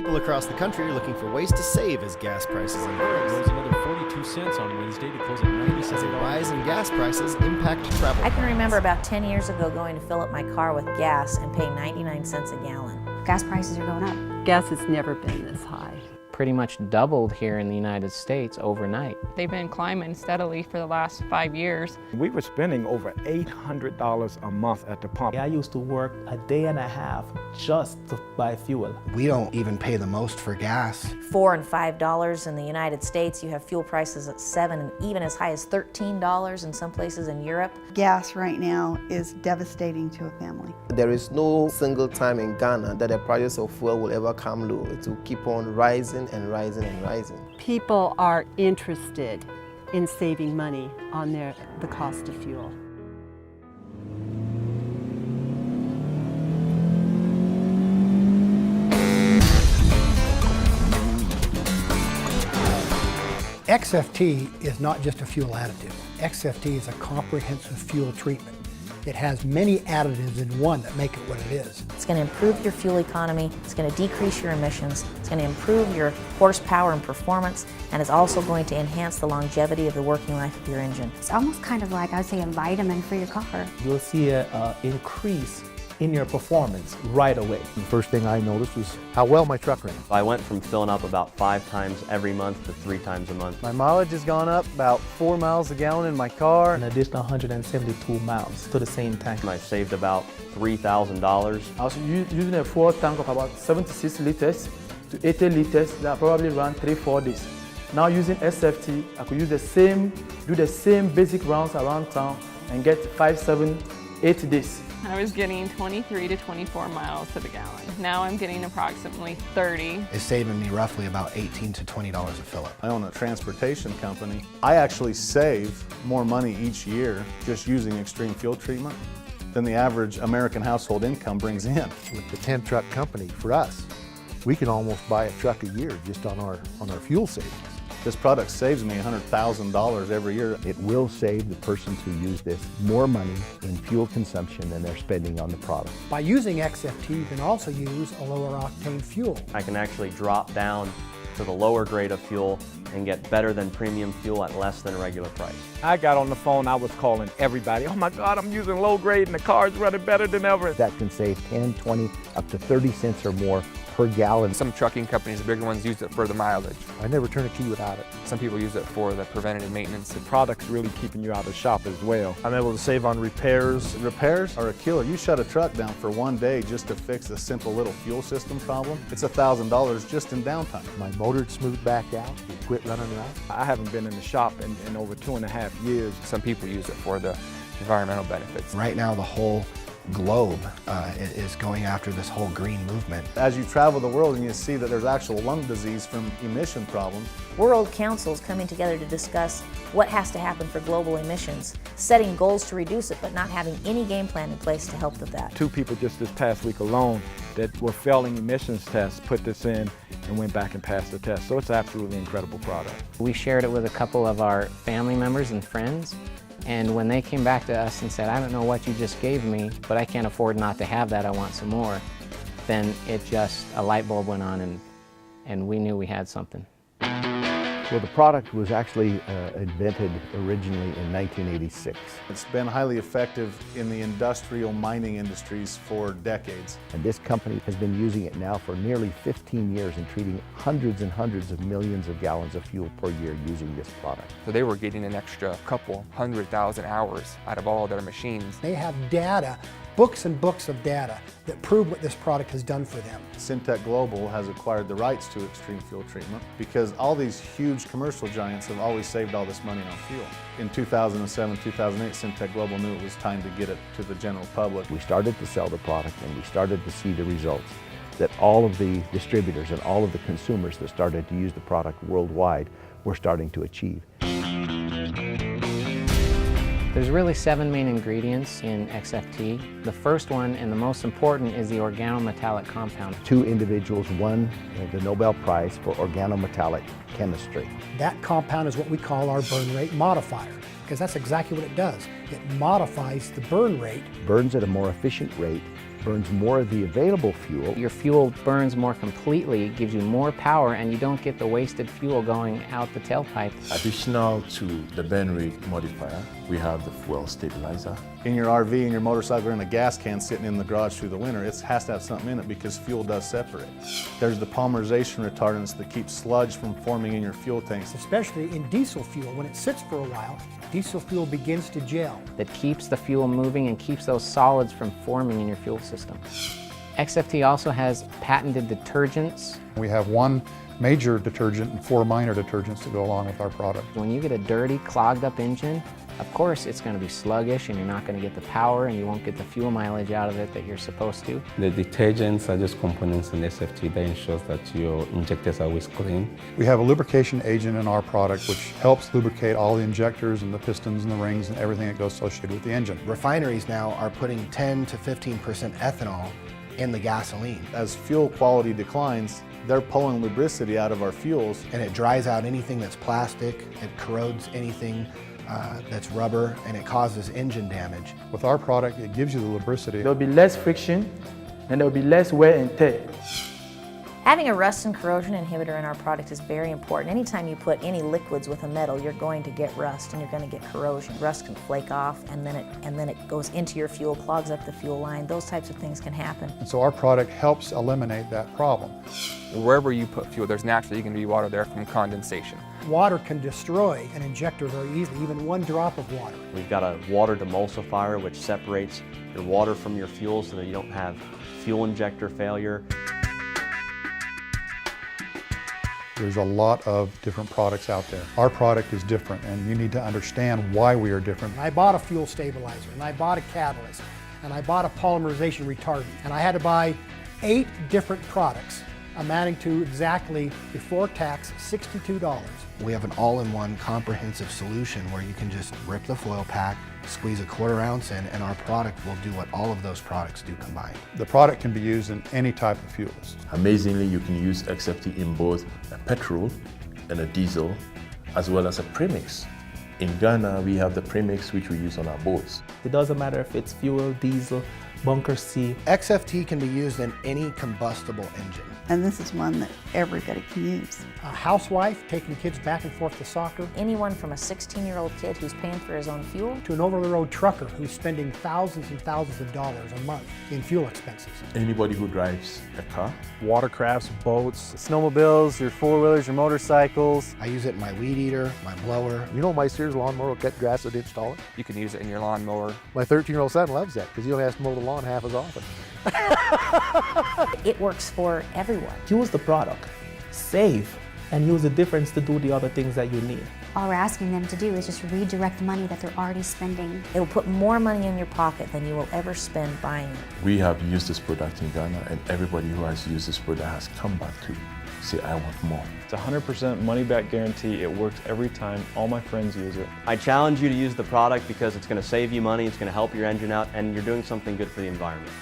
People across the country are looking for ways to save as gas prices increase. Rose another 42 cents on Wednesday to close at $97. As a rise in gas prices impact travel. I can remember about 10 years ago going to fill up my car with gas and paying 99 cents a gallon. Gas prices are going up. Gas has never been this high. Pretty much doubled here in the United States overnight. They've been climbing steadily for the last 5 years. We were spending over $800 a month at the pump. I used to work a day and a half just to buy fuel. We don't even pay the most for gas. $4 and $5 in the United States. You have fuel prices at $7 and even as high as $13 in some places in Europe. Gas right now is devastating to a family. There is no single time in Ghana that the price of fuel will ever come low. It will keep on rising and rising and rising. People are interested in saving money on the cost of fuel. XFT is not just a fuel additive. XFT is a comprehensive fuel treatment. It has many additives in one that make it what it is. It's going to improve your fuel economy, it's going to decrease your emissions, it's going to improve your horsepower and performance, and it's also going to enhance the longevity of the working life of your engine. It's almost kind of like, I would say, a vitamin for your car. You'll see an increase in your performance right away. The first thing I noticed was how well my truck ran. I went from filling up about 5 times every month to 3 times a month. My mileage has gone up about 4 miles a gallon in my car. An additional 172 miles to the same tank. I saved about $3,000. I was using a fuel tank of about 76 liters to 80 liters that probably ran 3-4 days. Now using SFT, I could use do the same basic rounds around town and get 5, 7, 8 days. I was getting 23 to 24 miles to the gallon. Now I'm getting approximately 30. It's saving me roughly about $18 to $20 a fill-up. I own a transportation company. I actually save more money each year just using extreme fuel treatment than the average American household income brings in. With the 10-truck company, for us, we can almost buy a truck a year just on our fuel savings. This product saves me $100,000 every year. It will save the persons who use this more money in fuel consumption than they're spending on the product. By using XFT, you can also use a lower octane fuel. I can actually drop down to the lower grade of fuel and get better than premium fuel at less than regular price. I got on the phone, I was calling everybody. Oh my God, I'm using low grade and the car's running better than ever. That can save 10, 20, up to 30 cents or more per gallon. Some trucking companies, the bigger ones, use it for the mileage. I never turn a key without it. Some people use it for the preventative maintenance. The product's really keeping you out of shop as well. I'm able to save on repairs. Repairs are a killer. You shut a truck down for one day just to fix a simple little fuel system problem. It's $1,000 just in downtime. My motor'd smooth back out, it quit running around. I haven't been in the shop in over 2.5 years. Some people use it for the environmental benefits. Right now, the whole globe is going after this whole green movement. As you travel the world and you see that there's actual lung disease from emission problems. World Council's coming together to discuss what has to happen for global emissions, setting goals to reduce it, but not having any game plan in place to help with that. 2 people just this past week alone that were failing emissions tests put this in and went back and passed the test. So it's an absolutely incredible product. We shared it with a couple of our family members and friends, and when they came back to us and said, I don't know what you just gave me, but I can't afford not to have that, I want some more, then a light bulb went on and we knew we had something. Well, the product was actually invented originally in 1986. It's been highly effective in the industrial mining industries for decades. And this company has been using it now for nearly 15 years and treating hundreds and hundreds of millions of gallons of fuel per year using this product. So they were getting an extra couple 100,000 hours out of all their machines. They have data, books and books of data that prove what this product has done for them. Syntek Global has acquired the rights to extreme fuel treatment because all these huge commercial giants have always saved all this money on fuel. In 2007, 2008, Syntek Global knew it was time to get it to the general public. We started to sell the product and we started to see the results that all of the distributors and all of the consumers that started to use the product worldwide were starting to achieve. There's really 7 main ingredients in XFT. The first one and the most important is the organometallic compound. 2 individuals won the Nobel Prize for organometallic chemistry. That compound is what we call our burn rate modifier, because that's exactly what it does. It modifies the burn rate. Burns at a more efficient rate burns more of the available fuel. Your fuel burns more completely, gives you more power, and you don't get the wasted fuel going out the tailpipe. Additional to the burn rate modifier, we have the fuel stabilizer. In your RV and your motorcycle in a gas can sitting in the garage through the winter, it has to have something in it because fuel does separate. There's the polymerization retardants that keep sludge from forming in your fuel tanks. Especially in diesel fuel, when it sits for a while, diesel fuel begins to gel. That keeps the fuel moving and keeps those solids from forming in your fuel system. XFT also has patented detergents. We have one major detergent and 4 minor detergents to go along with our product. When you get a dirty, clogged up engine, of course it's going to be sluggish and you're not going to get the power and you won't get the fuel mileage out of it that you're supposed to. The detergents are just components in SFT that ensures that your injectors are always clean. We have a lubrication agent in our product which helps lubricate all the injectors and the pistons and the rings and everything that goes associated with the engine. Refineries now are putting 10 to 15% ethanol in the gasoline. As fuel quality declines, they're pulling lubricity out of our fuels. And it dries out anything that's plastic, it corrodes anything that's rubber, and it causes engine damage. With our product, it gives you the lubricity. There'll be less friction and there'll be less wear and tear. Having a rust and corrosion inhibitor in our product is very important. Anytime you put any liquids with a metal, you're going to get rust and you're going to get corrosion. Rust can flake off and then it goes into your fuel, clogs up the fuel line. Those types of things can happen. And so our product helps eliminate that problem. Wherever you put fuel, there's naturally going to be water there from condensation. Water can destroy an injector very easily, even 1 drop of water. We've got a water demulsifier which separates your water from your fuel so that you don't have fuel injector failure. There's a lot of different products out there. Our product is different and you need to understand why we are different. I bought a fuel stabilizer and I bought a catalyst and I bought a polymerization retardant and I had to buy 8 different products amounting to exactly, before tax, $62. We have an all-in-one comprehensive solution where you can just rip the foil pack, squeeze a 1/4 ounce in, and our product will do what all of those products do combined. The product can be used in any type of fuels. Amazingly, you can use XFT in both a petrol and a diesel, as well as a premix. In Ghana, we have the premix which we use on our boats. It doesn't matter if it's fuel, diesel, bunker C. XFT can be used in any combustible engine. And this is one that everybody can use. A housewife taking kids back and forth to soccer. Anyone from a 16-year-old kid who's paying for his own fuel to an over-the-road trucker who's spending thousands and thousands of dollars a month in fuel expenses. Anybody who drives a car. Watercrafts, boats, snowmobiles, your 4-wheelers, your motorcycles. I use it in my weed eater, my blower. You know my Sears lawnmower will cut grass at the installer? You can use it in your lawnmower. My 13-year-old son loves that because he only has to mow the lawn half as often. It works for everyone. Use the product, save, and use the difference to do the other things that you need. All we're asking them to do is just redirect the money that they're already spending. It will put more money in your pocket than you will ever spend buying it. We have used this product in Ghana, and everybody who has used this product has come back to say, I want more. It's a 100% money-back guarantee. It works every time. All my friends use it. I challenge you to use the product because it's going to save you money, it's going to help your engine out, and you're doing something good for the environment.